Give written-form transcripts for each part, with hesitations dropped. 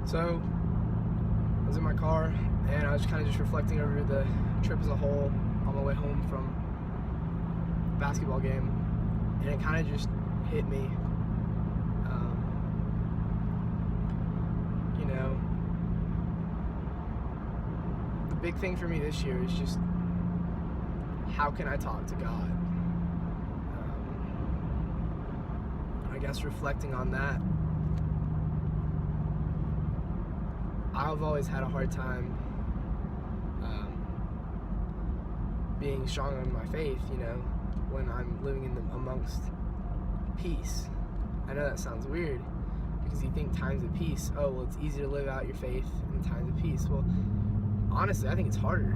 So I was in my car and I was kind of just reflecting over the trip as a whole on my way home from the basketball game, and it kind of just hit me. You know, the big thing for me this year is just how can I talk to God? I guess reflecting on that, I've always had a hard time being strong in my faith, you know, when I'm living amongst peace. I know that sounds weird because you think times of peace, oh, well, it's easier to live out your faith in times of peace. Well, honestly, I think it's harder.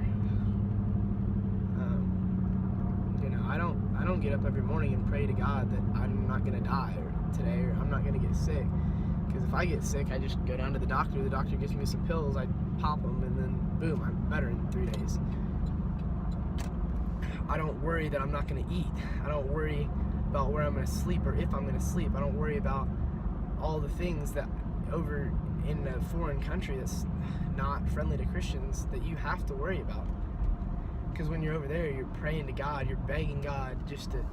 You know, I don't get up every morning and pray to God that I'm not gonna die today, or I'm not gonna get sick. Because if I get sick, I just go down to the doctor gives me some pills, I pop them, and then boom, I'm better in 3 days. I don't worry that I'm not going to eat. I don't worry about where I'm going to sleep or if I'm going to sleep. I don't worry about all the things that over in a foreign country that's not friendly to Christians that you have to worry about. Because when you're over there, you're praying to God, you're begging God just to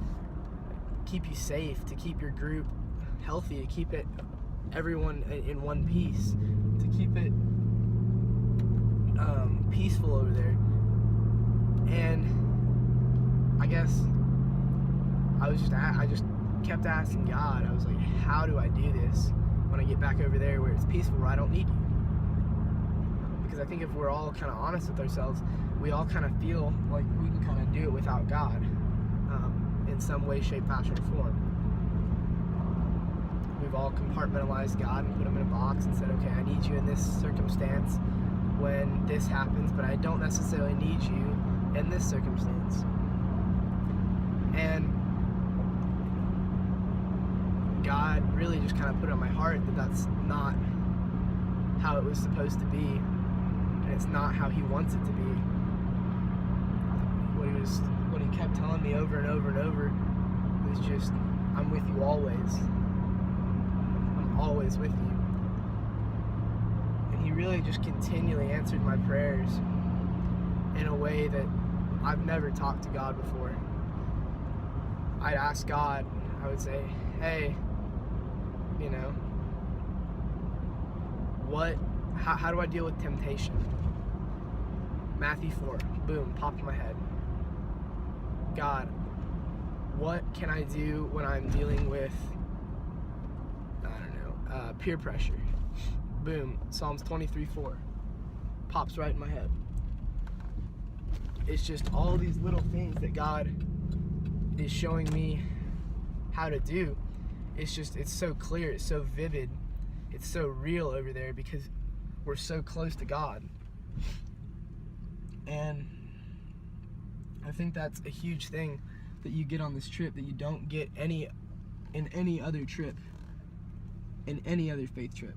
keep you safe, to keep your group healthy, to keep it everyone in one piece, to keep it peaceful over there. And I guess I just kept asking God. I was like, how do I do this when I get back over there where it's peaceful, where I don't need you? Because I think if we're all kind of honest with ourselves, we all kind of feel like we can kind of do it without God in some way, shape, fashion, or form. We've all compartmentalized God and put him in a box and said, okay, I need you in this circumstance when this happens, but I don't necessarily need you in this circumstance. And God really just kind of put it on my heart that that's not how it was supposed to be, and it's not how he wants it to be. What he kept telling me over and over and over was just, I'm with you always. I'm always with you. And he really just continually answered my prayers in a way that I've never talked to God before. I'd ask God, I would say, hey, you know, how do I deal with temptation? Matthew 4, boom, popped in my head. God, what can I do when I'm dealing with, peer pressure? Boom, Psalms 23:4, pops right in my head. It's just all these little things that God is showing me how to do. It's so clear, it's so vivid, it's so real over there because we're so close to God. And I think that's a huge thing that you get on this trip that you don't get in any other trip, in any other faith trip.